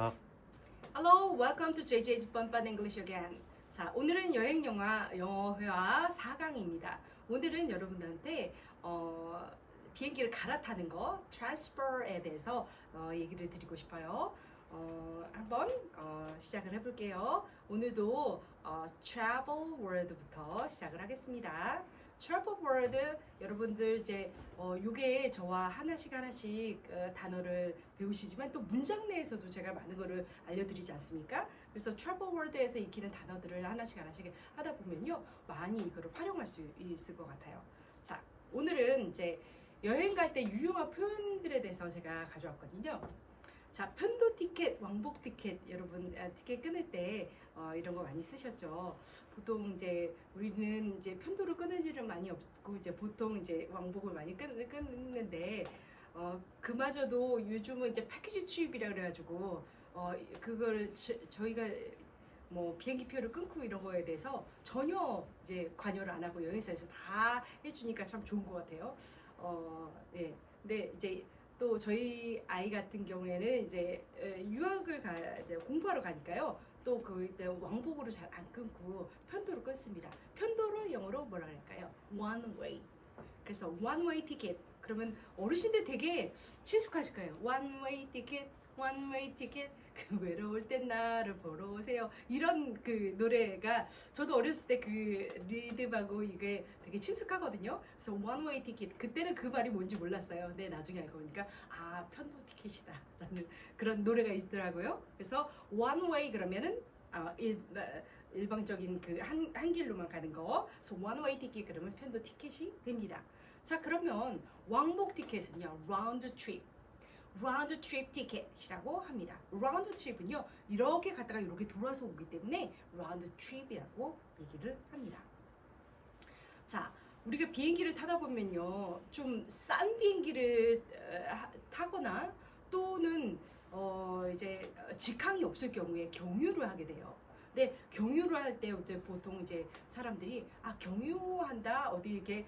시작. Hello, welcome to JJ's Fun Fun English again. 자, 오늘은 여행 영어 회화 4강입니다. 오늘은 여러분들한테 비행기를 갈아타는 거, transfer에 대해서 얘기를 드리고 싶어요. 한번 시작을 해볼게요. 오늘도 travel word부터 시작을 하겠습니다. travel word 여러분들 이제 요게 저와 하나씩 단어를 배우시지만 또 문장 내에서도 제가 많은 거를 알려드리지 않습니까? 그래서 travel word에서 익히는 단어들을 하나씩 하다 보면요 많이 이거를 활용할 수 있을 것 같아요. 자, 오늘은 이제 여행 갈 때 유용한 표현들에 대해서 제가 가져왔거든요. 자, 편도 티켓, 왕복 티켓, 여러분 티켓 끊을 때 이런 거 많이 쓰셨죠. 보통 이제 우리는 이제 편도를 끊을 일은 많이 없고 이제 보통 이제 왕복을 많이 끊는데 그마저도 요즘은 이제 패키지 트립이라 그래가지고 그걸 저희가 뭐 비행기 표를 끊고 이런 거에 대해서 전혀 이제 관여를 안 하고 여행사에서 다 해주니까 참 좋은 것 같아요. 네. 근데 이제 또 저희 아이 같은 경우에는 이제 유학을 이제 공부하러 가니까요. 또 그 이제 왕복으로 잘 안 끊고 편도로 끊습니다. 편도를 영어로 뭐라 할까요? One way. 그래서 one way ticket. 그러면 어르신들 되게 친숙하실 거예요. One way ticket, one way ticket. 그 외로울 땐 나를 보러 오세요. 이런 그 노래가 저도 어렸을 때 그 리듬하고 이게 되게 친숙하거든요. 그래서 one way ticket. 그때는 그 말이 뭔지 몰랐어요. 근데 나중에 알고 보니까 아, 편도 티켓이다 라는 그런 노래가 있더라고요. 그래서 one way 그러면은 일방적인 그 한 길로만 가는 거. 그래서 one way ticket 그러면 편도 티켓이 됩니다. 자, 그러면 왕복 티켓은요, round trip. round trip ticket이라고 합니다. round trip은요, 이렇게 갔다가 이렇게 돌아서 오기 때문에 round trip이라고 얘기를 합니다. 자, 우리가 비행기를 타다 보면요, 좀 싼 비행기를 타거나 또는 이제 직항이 없을 경우에 경유를 하게 돼요. 근데 경유를 할 때 이제 보통 이제 사람들이 경유한다 어디 이렇게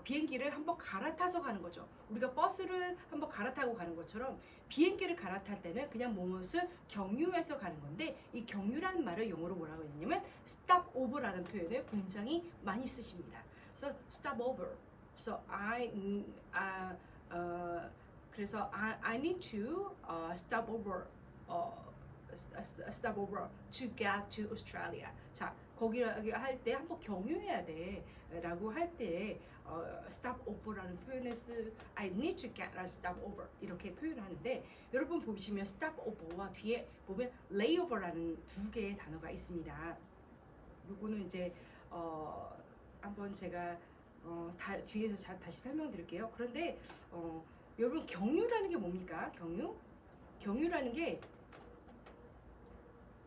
비행기를 한번 갈아타서 가는 거죠. 우리가 버스를 한번 갈아타고 가는 것처럼 비행기를 갈아탈 때는 그냥 무엇을 경유해서 가는 건데, 이 경유라는 말을 영어로 뭐라고 했냐면 stop over라는 표현을 굉장히 많이 쓰십니다. 그래서 stop over. So 그래서 I need to stop over. stop over to get to Australia. 자, 거기를 할 때 한번 경유해야 돼 라고 할 때 stop over라는 표현을 I need to get a stop over 이렇게 표현하는데, 여러분 보시면 stop over와 뒤에 보면 layover라는 두 개의 단어가 있습니다. 요거는 이제 한번 제가 뒤에서 다시 설명드릴게요. 그런데 여러분 경유라는 게 뭡니까? 경유라는 게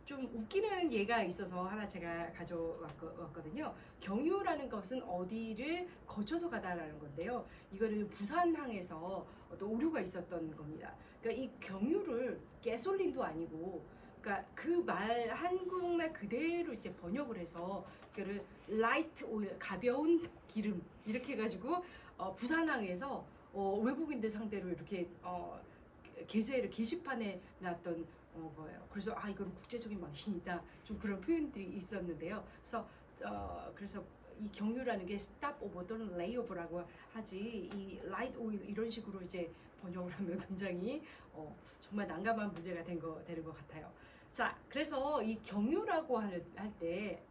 좀 웃기는 예가 있어서 하나 제가 가져왔거든요. 경유라는 것은 어디를 거쳐서 가다라는 건데요. 이거는 부산항에서 어떤 오류가 있었던 겁니다. 그러니까 이 경유를 가솔린도 아니고, 그러니까 그 말 한국말 그대로 이제 번역을 해서 그를 라이트 오일, 가벼운 기름 이렇게 해가지고 부산항에서 외국인들 상대로 이렇게 게시판에 놨던 거예요. 그래서 이건 국제적인 망신이다. 좀 그런 표현들이 있었는데요. 그래서 이 경유라는 게 stop over 또는 layover라고 하지, 이 light oil 이런 식으로 이제 번역을 하면 굉장히 정말 난감한 문제가 되는 것 같아요. 자, 그래서 이 경유라고 할 때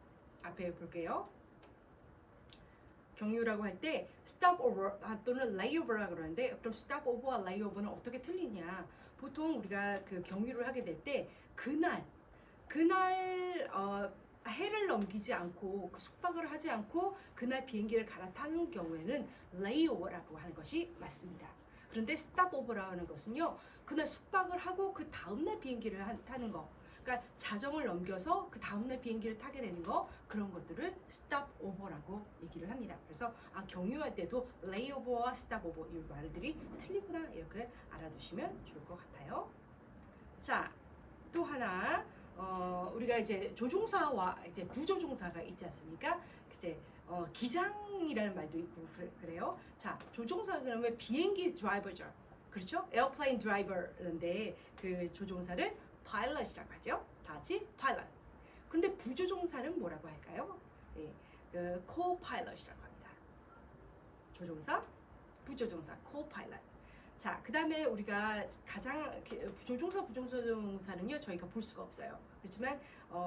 앞에 볼게요. 경유라고 할 때 stop over 또는 layover라고 그러는데, 그럼 stop over와 layover는 어떻게 틀리냐? 보통 우리가 그 경유를 하게 될 때 그날 해를 넘기지 않고 숙박을 하지 않고 그날 비행기를 갈아타는 경우에는 layover라고 하는 것이 맞습니다. 그런데 stop over라고 하는 것은요, 그날 숙박을 하고 그 다음날 비행기를 타는 거, 그러니까 자정을 넘겨서 그 다음날 비행기를 타게 되는 거, 그런 것들을 stop over라고 얘기를 합니다. 그래서 경유할 때도 layover와 stop over 이 말들이 틀리구나 이렇게 알아두시면 좋을 것 같아요. 자, 또 하나 우리가 이제 조종사와 이제 부조종사가 있지 않습니까? 이제 기장이라는 말도 있고 그래요. 자, 조종사 그러면 비행기 드라이버죠. 그렇죠? 에어플레인 드라이버인데 그 조종사를 pilot이라고 하죠. 다 같이 pilot. 그런데 부조종사는 뭐라고 할까요? 예, co-pilot이라고 합니다. 조종사, 부조종사, co-pilot. 자, 그 다음에 우리가 가장 조종사, 부조종사는요 저희가 볼 수가 없어요. 그렇지만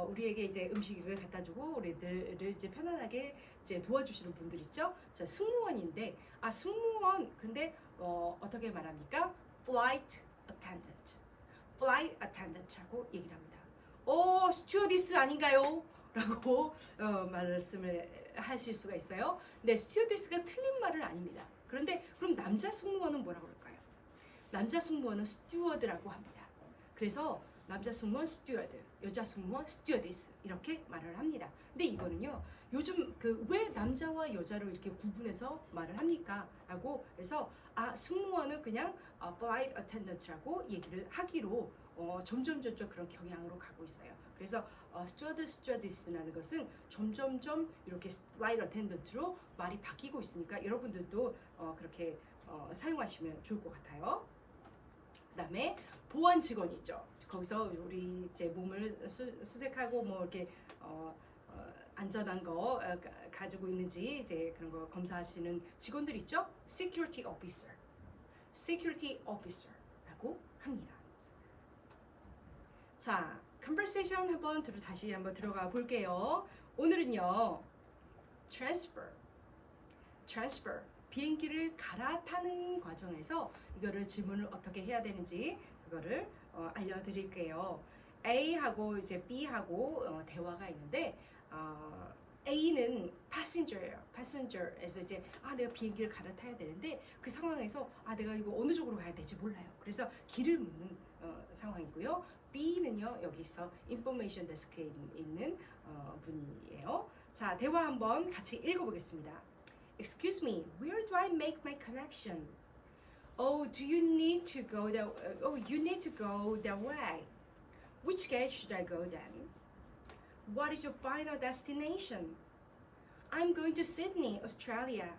우리에게 이제 음식을 갖다 주고 우리들을 이제 편안하게 이제 도와주시는 분들 있죠. 자, 승무원인데 승무원 근데 어떻게 말합니까? Flight attendant, flight attendant하고 얘기를 합니다. 스튜어디스 아닌가요? 라고 말씀을 하실 수가 있어요. 근데 스튜어디스가 틀린 말은 아닙니다. 그런데 그럼 남자 승무원은 뭐라고 그럴까요? 남자 승무원은 스튜어드라고 합니다. 그래서 남자 승무원 스튜어드, 여자 승무원 스튜어디스 이렇게 말을 합니다. 근데 이거는요 요즘 왜 남자와 여자로 이렇게 구분해서 말을 합니까? 라고 해서 승무원은 그냥 flight attendant라고 얘기를 하기로 점점 그런 경향으로 가고 있어요. 그래서 스튜어드, 스튜어디스라는 것은 점점점 이렇게 flight attendant로 말이 바뀌고 있으니까 여러분들도 그렇게 사용하시면 좋을 것 같아요. 그다음에 보안 직원 있죠. 거기서 우리 이제 몸을 수색하고 뭐 이렇게 안전한 거 가지고 있는지 이제 그런 거 검사하시는 직원들 있죠. Security officer, security officer라고 합니다. 자, conversation 다시 한번 들어가 볼게요. 오늘은요, transfer, 비행기를 갈아타는 과정에서 이거를 질문을 어떻게 해야 되는지 그거를 알려드릴게요. A하고 이제 B하고 대화가 있는데 A는 passenger예요. passenger에서 이제 내가 비행기를 갈아타야 되는데 그 상황에서 내가 이거 어느 쪽으로 가야 될지 몰라요. 그래서 길을 묻는 상황이고요. B는요 여기서 information desk에 있는 분이에요. 자, 대화 한번 같이 읽어보겠습니다. Excuse me, where do I make my connection? Do you need to go that? You need to go that way. Which gate should I go then? What is your final destination? I'm going to Sydney, Australia.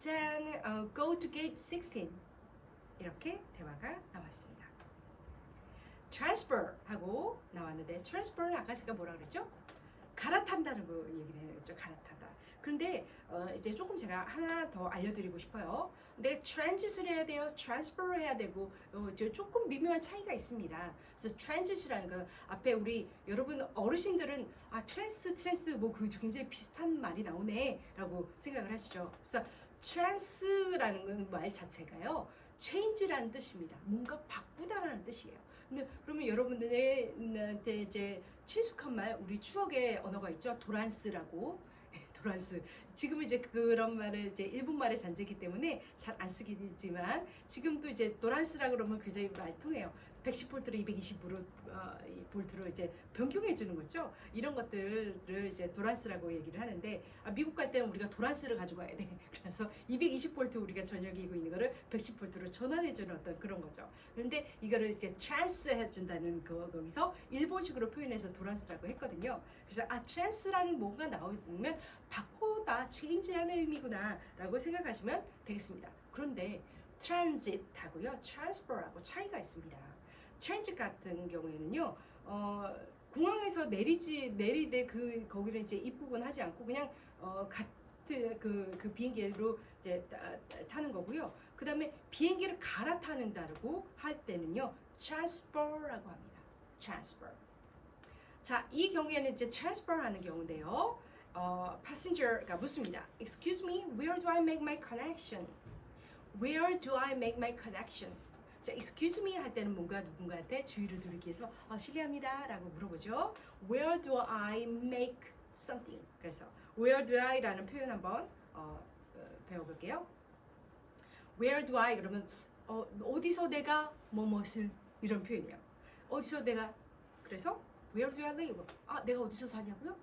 Then go to gate 16. 이렇게 대화가 나왔습니다. transfer 하고 나왔는데 transfer는 아까 제가 뭐라 그랬죠? 갈아탄다는 거 얘기를 했죠. 갈아타다. 그런데 이제 조금 제가 하나 더 알려드리고 싶어요. 내가 transit을 해야 돼요. transfer를 해야 되고 조금 미묘한 차이가 있습니다. 그래서 transit이라는 거 앞에 우리 여러분 어르신들은 트랜스 뭐 그 굉장히 비슷한 말이 나오네라고 생각을 하시죠. 그래서 trans라는 말 자체가요. change라는 뜻입니다. 뭔가 바꾸다라는 뜻이에요. 근데 그러면 여러분들한테 이제 친숙한 말, 우리 추억의 언어가 있죠. 도란스라고. 도란스. 지금 이제 그런 말을 이제 일본 말에 잔재기 때문에 잘 안 쓰게 되지만 지금도 이제 도란스라 그러면 굉장히 말통해요. 110볼트를 220볼트로 이제 변경해 주는 거죠. 이런 것들을 이제 도란스라고 얘기를 하는데 미국 갈 때는 우리가 도란스를 가지고 가야 돼. 그래서 220볼트 우리가 전역이고 있는 거를 110볼트로 전환해 주는 어떤 그런 거죠. 그런데 이거를 이제 트랜스 해 준다는 거기서 일본식으로 표현해서 도란스라고 했거든요. 그래서 트랜스라는 뭐가 나오면 바꾸다, change라는 의미구나라고 생각하시면 되겠습니다. 그런데 transit하고요, transfer하고 차이가 있습니다. transit 같은 경우에는요, 공항에서 내리되 거기를 이제 입국은 하지 않고 그냥 같은 그 비행기로 이제 타는 거고요. 그 다음에 비행기를 갈아타는다고 할 때는요, transfer라고 합니다. transfer. 자, 이 경우에는 이제 transfer하는 경우인데요. passenger가 묻습니다. Excuse me, where do I make my connection? Where do I make my connection? 자, excuse me 할 때는 뭔가 누군가한테 주의를 돌리기 위해서 실례합니다 라고 물어보죠. Where do I make something? 그래서 where do I 라는 표현 한번 배워볼게요. Where do I 그러면 어디서 내가 뭐뭇을 이런 표현이에요. 어디서 내가 그래서 Where do I live? 내가 어디서 사냐고요?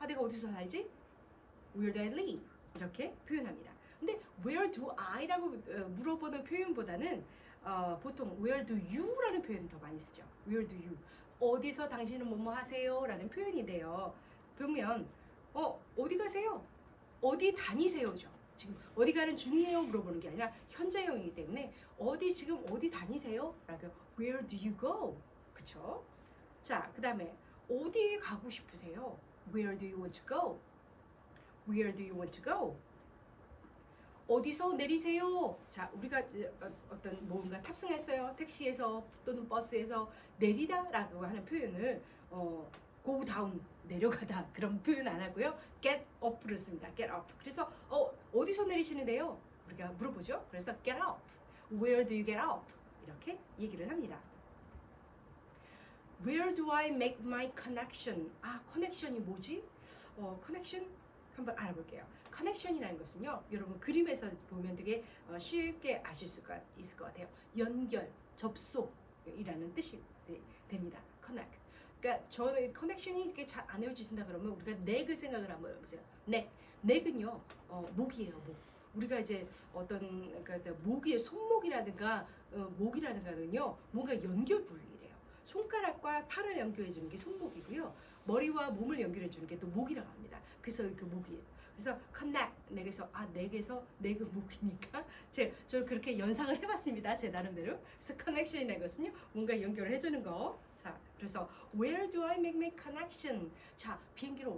내가 어디서 살지? Where do I live? 이렇게 표현합니다. 근데 Where do I?라고 물어보는 표현보다는 보통 Where do you?라는 표현을 더 많이 쓰죠. Where do you? 어디서 당신은 뭐뭐 하세요? 라는 표현인데요. 보면 어디 가세요? 어디 다니세요죠. 지금 어디 가는 중이에요? 물어보는 게 아니라 현재형이기 때문에 지금 어디 다니세요? 라고 Where do you go? 그쵸? 자, 그 다음에 어디에 가고 싶으세요? Where do you want to go? Where do you want to go? 어디서 내리세요? 자, 우리가 어떤 뭔가 탑승했어요. 택시에서 또는 버스에서 내리다라고 하는 표현을 go down 내려가다 그런 표현 안 하고요. get up를 씁니다. get up. 그래서 어디서 내리시는데요? 우리가 물어보죠. 그래서 get up. Where do you get up? 이렇게 얘기를 합니다. Where do I make my connection? 아, 커넥션이 뭐지? 커넥션 한번 알아볼게요. 커넥션이라는 것은요, 여러분 그림에서 보면 되게 쉽게 아실 수가 있을 것 같아요. 연결, 접속이라는 뜻이 됩니다. connect. 그러니까 저는 커넥션이 이게 잘 안 외워지신다 그러면 우리가 넥을 생각을 한번 해보세요. 넥은요, 목이에요, 목. 우리가 이제 어떤 그러니까 목의 손목이라든가 목이라든가는요, 뭔가 연결 부위래요. 손가락과 팔을 연결해 주는 게 손목이고요. 머리와 몸을 연결해 주는 게 또 목이라고 합니다. 그래서 그 목이에요. 그래서 connect, 넥에서 넥은 목이니까 저 그렇게 연상을 해봤습니다. 제 나름대로. 그래서 connection이라는 것은요, 뭔가 연결을 해주는 거. 자, 그래서 where do I make my connection? 자, 비행기를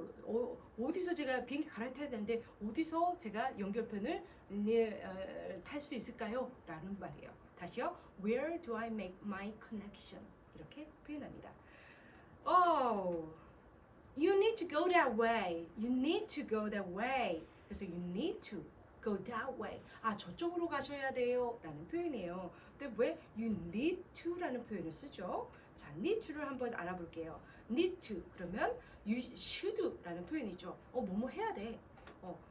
어디서 제가 비행기 갈아타야 되는데 어디서 제가 연결편을 탈 수 있을까요? 라는 말이에요. 다시요. Where do I make my connection? 이렇게 표현합니다. You need to go that way. You need to go that way. 그래서 you need to go that way. 아, 저쪽으로 가셔야 돼요. 라는 표현이에요. 근데 왜 you need to 라는 표현을 쓰죠? 자, need to를 한번 알아볼게요. need to 그러면 you should 라는 표현이죠. 뭐뭐 해야 돼.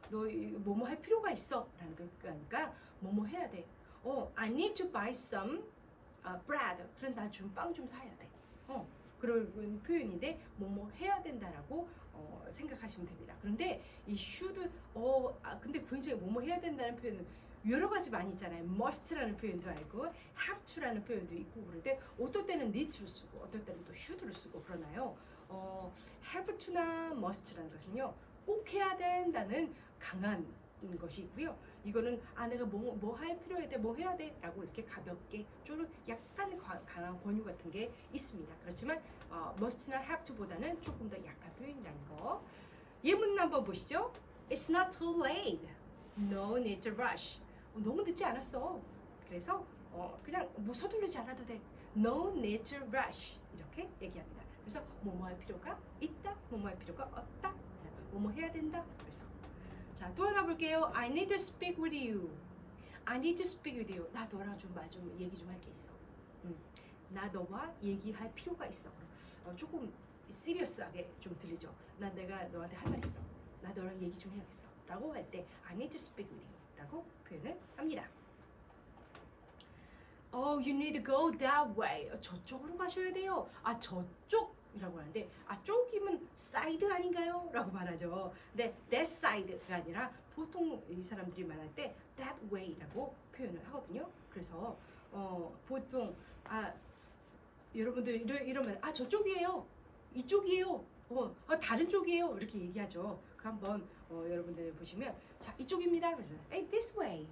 너 뭐뭐 할 필요가 있어. 라는 거니까 뭐뭐 해야 돼. I need to buy some bread. 그럼 나 좀 빵 좀 사야 돼. 그런 표현인데 뭐뭐 해야 된다라고 생각하시면 됩니다. 그런데 이 should 근데 굉장히 뭐뭐 해야 된다는 표현은 여러 가지 많이 있잖아요. must라는 표현도 알고 have to라는 표현도 있고 그런데 어떨 때는 need to를 쓰고 어떨 때는 또 should를 쓰고 그러나요. have to나 must라는 것은요, 꼭 해야 된다는 강한 것이 있고요. 이거는 내가 뭐 할 필요해 돼, 뭐 해야 돼 라고 이렇게 가볍게 좀 약간 강한 권유 같은 게 있습니다. 그렇지만 must나 have to보다는 조금 더 약한 표현이라는 거. 예문 한번 보시죠. It's not too late. No need to rush. 너무 늦지 않았어. 그래서 그냥 뭐 서두르지 않아도 돼. No need to rush. 이렇게 얘기합니다. 그래서 뭐뭐 할 필요가 있다, 뭐뭐 할 필요가 없다, 뭐뭐 해야 된다. 그래서 자, 또 하나 볼게요. I need to speak with you. I need to speak with you. 나 너랑 좀 얘기 좀 할 게 있어. 나 너와 얘기할 필요가 있어. 조금 시리어스하게 좀 들리죠. 내가 너한테 할 말 있어. 나 너랑 얘기 좀 해야겠어. 라고 할 때 I need to speak with you 라고 표현을 합니다. You need to go that way. 저쪽으로 가셔야 돼요. 저쪽이라고 하는데 쪽이면 사이드 아닌가요? 라고 말하죠. 근데 that side가 아니라 보통 이 사람들이 말할 때 that way라고 표현을 하거든요. 그래서 보통 여러분들 이러면 저쪽이에요. 이쪽이에요. 다른 쪽이에요. 이렇게 얘기하죠. 그 한번 여러분들 보시면 자, 이쪽입니다. 그래서 hey, this way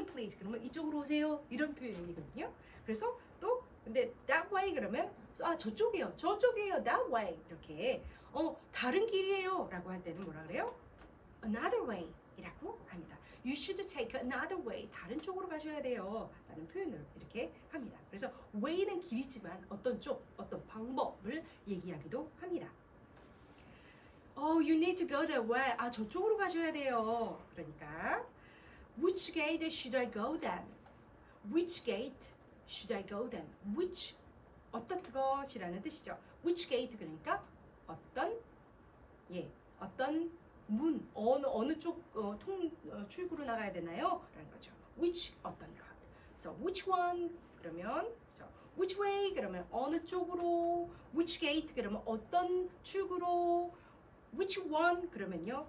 please. 그러면 이쪽으로 오세요. 이런 표현이거든요. 그래서 또 근데 that way 그러면 저쪽이에요. that way. 이렇게 다른 길이에요. 라고 할 때는 뭐라 그래요? another way 이라고 합니다. You should take another way. 다른 쪽으로 가셔야 돼요. 라는 표현을 이렇게 합니다. 그래서 way는 길이지만 어떤 방법을 얘기하기도 합니다. You need to go that way. 저쪽으로 가셔야 돼요. 그러니까 Which gate should I go then? Which gate should I go then? Which 어떤 것이라는 뜻이죠. Which gate 그러니까 어떤 문 어느 쪽 출구로 나가야 되나요? 라는 거죠. Which 어떤 것. So which one 그러면 which way 그러면 어느 쪽으로, which gate 그러면 어떤 출구로, which one 그러면요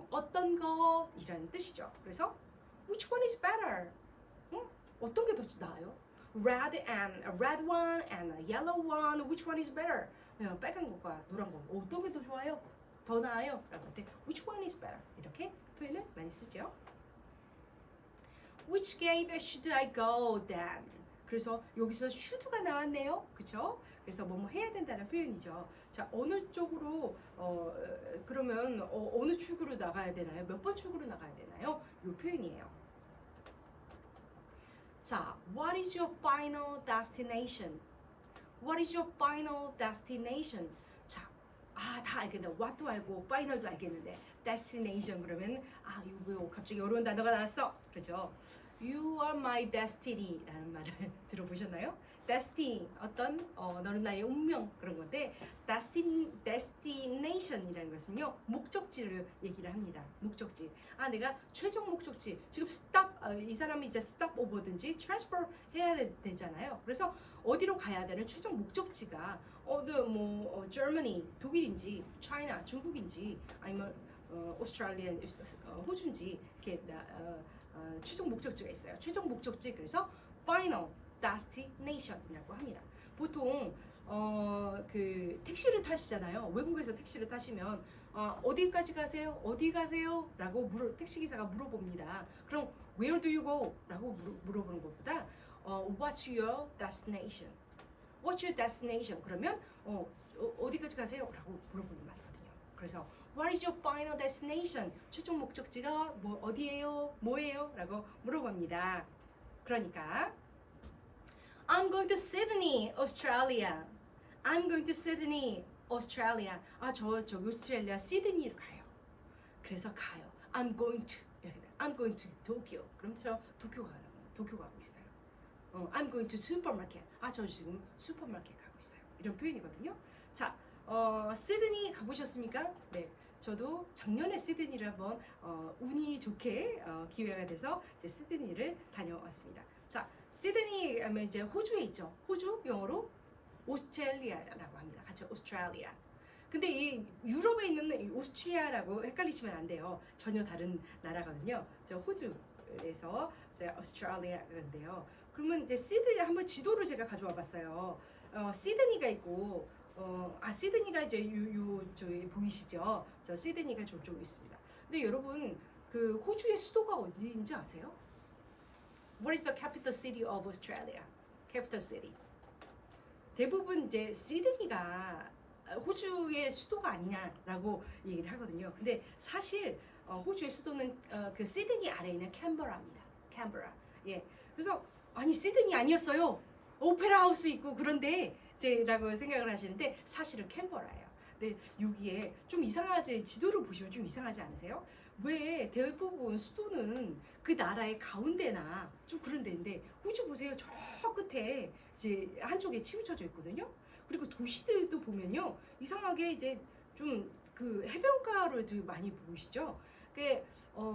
어떤 거이라는 뜻이죠. 그래서 which one is better? 어떤 게 더 나아요? Red one and a yellow one. Which one is better? 빨간 것과 노란 거 어떤 게 더 좋아요? 더 나아요? 라고 할 때 which one is better? 이렇게 표현을 많이 쓰죠. Which gate should I go then? 그래서 여기서 should가 나왔네요. 그쵸? 그래서 뭐뭐 해야 된다는 표현이죠. 자, 어느 쪽으로 그러면 어느 축으로 나가야 되나요? 몇 번 축으로 나가야 되나요? 이 표현이에요. 자, what is your final destination? What is your final destination? 자, 다 알겠네. what도 알고 final도 알겠는데 destination 그러면 이거 갑자기 어려운 단어가 나왔어. 그렇죠? You are my destiny라는 말을 들어보셨나요? destiny 어떤 너는 나의 운명 그런 건데 destination이라는 것은요 목적지를 얘기를 합니다. 목적지. 내가 최종 목적지 지금 stop 이 사람이 이제 stop over든지 transfer 해야 되잖아요. 그래서 어디로 가야 되는 최종 목적지가 Germany 독일인지 China 중국인지 아니면 오스트레일리아 호주인지 이렇게 최종 목적지가 있어요. 최종 목적지 그래서 final destination이라고 합니다. 보통 그 택시를 타시잖아요. 외국에서 택시를 타시면 어디까지 가세요? 어디 가세요? 라고 택시기사가 물어봅니다. 그럼 where do you go? 라고 물어보는 것보다 what's your destination? What's your destination? 그러면 어디까지 가세요? 라고 물어보는 말이거든요. 그래서 What is your final destination? 최종 목적지가 어디예요? 뭐예요? 라고 물어봅니다. 그러니까 I'm going to Sydney, Australia. I'm going to Sydney, Australia. 저 오스트레일리아 시드니로 가요. 그래서 가요. I'm going to Tokyo. 그럼 저 도쿄 가고 있어요. I'm going to supermarket. 저 지금 슈퍼마켓 가고 있어요. 이런 표현이거든요. 자, 시드니 가보셨습니까? 네. 저도 작년에 시드니를 한번 운이 좋게 기회가 돼서 이제 시드니를 다녀왔습니다. 자, 시드니 하면 이제 호주에 있죠. 호주 영어로 오스트레일리아라고 합니다. 같이 오스트레일리아. 근데 이 유럽에 있는 오스트리아라고 헷갈리시면 안 돼요. 전혀 다른 나라거든요. 저 호주에서 오스트레일리아 그런데요. 그러면 이제 시드니 한번 지도를 제가 가져와 봤어요. 시드니가 있고 시드니가 이제 저기 보이시죠? 저 시드니가 저쪽에 있습니다. 근데 여러분 그 호주의 수도가 어디인지 아세요? What is the capital city of Australia? Capital city. 대부분 이제 시드니가 호주의 수도가 아니냐라고 얘기를 하거든요. 근데 사실 호주의 수도는 그 시드니 아래에 있는 캔버라입니다. 캔버라. 예. 그래서 시드니 아니었어요. 오페라 하우스 있고 그런데 라고 생각을 하시는데 사실은 캔버라예요. 근데 여기에 좀 이상하지, 지도를 보시면 좀 이상하지 않으세요? 왜 대부분 수도는 그 나라의 가운데나 좀 그런 데인데 호주 보세요. 저 끝에 이제 한쪽에 치우쳐져 있거든요. 그리고 도시들도 보면요. 이상하게 이제 좀 그 해변가로 많이 보이시죠?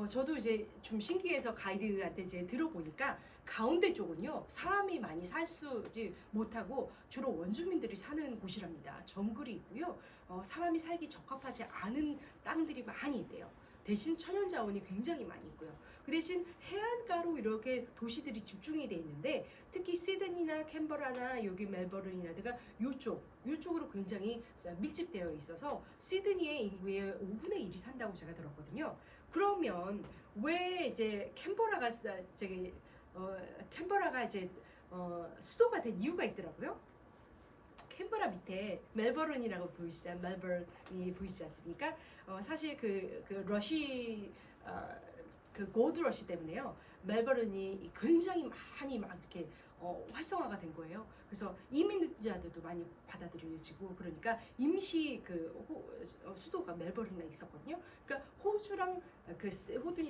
저도 이제 좀 신기해서 가이드한테 이제 들어보니까 가운데 쪽은요 사람이 많이 살지 못하고 주로 원주민들이 사는 곳이랍니다. 정글이 있고요. 사람이 살기 적합하지 않은 땅들이 많이 있대요. 대신 천연자원이 굉장히 많이 있고요. 그 대신 해안가로 이렇게 도시들이 집중이 돼 있는데 특히 시드니나 캔버라나 여기 멜버른이라든가 요쪽으로 굉장히 밀집되어 있어서 시드니의 인구의 5분의 1이 산다고 제가 들었거든요. 그러면 왜 이제 캔버라가 이제 수도가 된 이유가 있더라고요. 캔버라 밑에 멜버른이라고 보이시죠? 멜버른이 보이시지 않습니까? 사실 그 골드 러시 때문에요. 멜버른이 굉장히 많이 막 이렇게 활성화가 된 거예요. 그래서 이민자들도 많이 받아들여지고 그러니까 임시 수도가 멜버른에 있었거든요. 그러니까 호주랑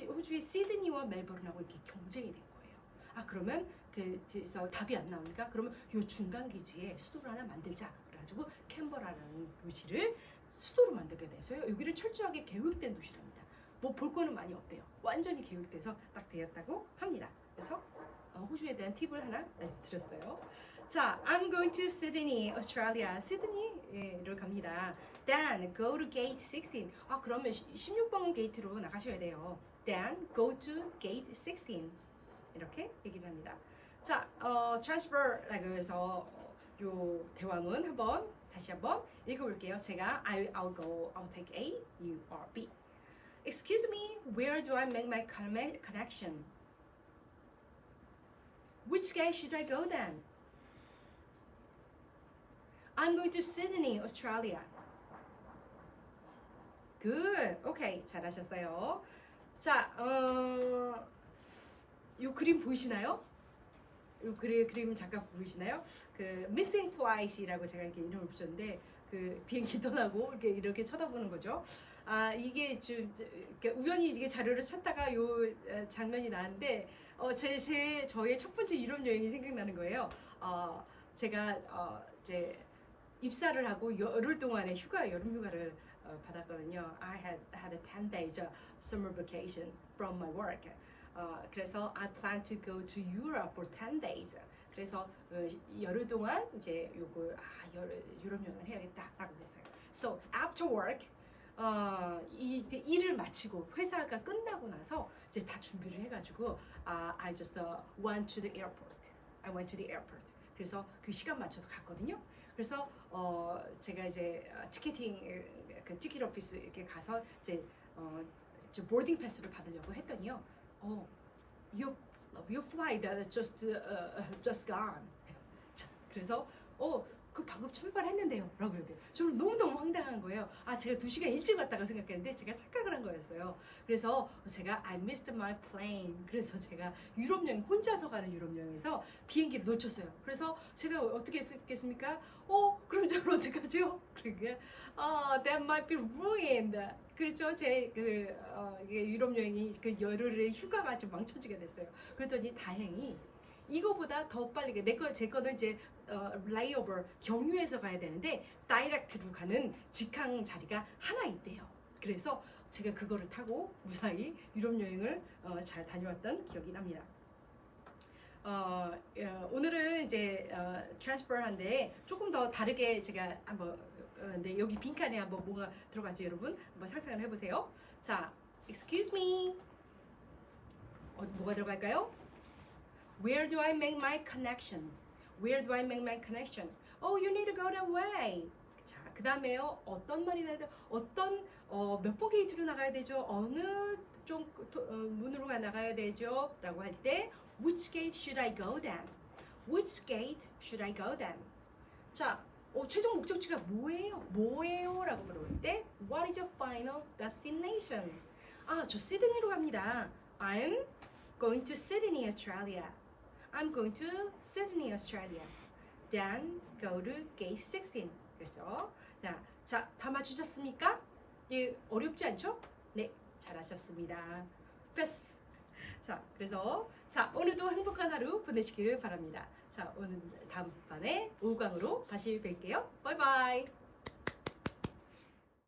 호주의 시드니와 멜버른하고 이렇게 경쟁이 된 거예요. 그러면 그래서 답이 안 나오니까 그러면 요 중간 기지에 수도를 하나 만들자. 그래가지고 캔버라라는 도시를 수도로 만들게 돼서요. 여기는 철저하게 계획된 도시랍니다. 뭐 볼 거는 많이 없대요. 완전히 계획돼서 딱 되었다고 합니다. 그래서 호주에 대한 팁을 하나 드렸어요. 자, I'm going to Sydney, Australia. 시드니로 갑니다. Then go to gate 16. 그러면 16번 게이트로 나가셔야 돼요. Then go to gate 16. 이렇게 얘기를 합니다. 자, transfer라고 해서 요 대화문 다시 한번 읽어볼게요. 제가 I'll take A, you are B. Excuse me, where do I make my connection? Which gate should I go then? I'm going to Sydney, Australia. Good. 오케이. 잘하셨어요. 자, 요 그림 보이시나요? 요 그림 잠깐 보이시나요? 그 Missing Flight이라고 제가 이렇게 이름을 붙였는데 그 비행기 떠나고 이렇게 쳐다보는 거죠. 아 이게 좀 이렇게 우연히 이게 자료를 찾다가 요 장면이 나는데 저의 첫 번째 유럽 여행이 생각나는 거예요. 제가 이제 입사를 하고 열흘 동안의 여름 휴가를 받았거든요. I had a 10 days summer vacation from my work. 그래서 I plan to go to Europe for 10 days. 그래서 열흘 동안 이제 유럽 여행을 해야겠다라고 했어요. So after work, 이제 일을 마치고 회사가 끝나고 나서 이제 다 준비를 해가지고 I just went to the airport. I went to the airport. 그래서 그 시간 맞춰서 갔거든요. 그래서 제가 이제 티켓 오피스 이렇게 가서 이제 보딩 패스를 받으려고 했더니요. Your flight just gone. 그래서 그 방금 출발했는데요 라고 해요. 저는 너무너무 황당한 거예요. 제가 2시간 일찍 왔다고 생각했는데 제가 착각을 한 거였어요. 그래서 제가 I missed my plane. 그래서 제가 유럽 여행 혼자서 가는 유럽 여행에서 비행기를 놓쳤어요. 그래서 제가 어떻게 했겠습니까? 그럼 저는 어떡하죠? 그러니까 that might be ruined. 그렇죠. 이게 유럽 여행이 그 열흘의 휴가가 좀 망쳐지게 됐어요. 그랬더니 다행히 이거보다 더 빨리 제 거는 이제 레이오버 경유해서 가야 되는데 다이렉트로 가는 직항 자리가 하나 있대요. 그래서 제가 그거를 타고 무사히 유럽 여행을 잘 다녀왔던 기억이 납니다. 오늘은 이제 트랜스퍼한데 조금 더 다르게 제가 한번 네, 여기 빈칸에 한번 뭐가 들어가지 여러분 한번 상상을 해보세요. 자, excuse me. 뭐가 들어갈까요? Where do I make my connection? Where do I make my connection? You need to go that way. 자, 그 다음에요. 어떤 말이 나야 돼? 몇 번 게이트로 나가야 되죠? 어느 쪽 문으로 나가야 되죠? 라고 할 때 Which gate should I go then? Which gate should I go then? 자, 최종 목적지가 뭐예요? 라고 물어볼 때 What is your final destination? 저 시드니로 갑니다. I'm going to Sydney, Australia. I'm going to Sydney, Australia. Then go to gate 16. 그래서 자, 다 맞추셨습니까? 예, 어렵지 않죠? 네, 잘하셨습니다. 패스. 자, 그래서 오늘도 행복한 하루 보내시기를 바랍니다. 자, 오늘 다음 판에 5강으로 다시 뵐게요. 바이바이.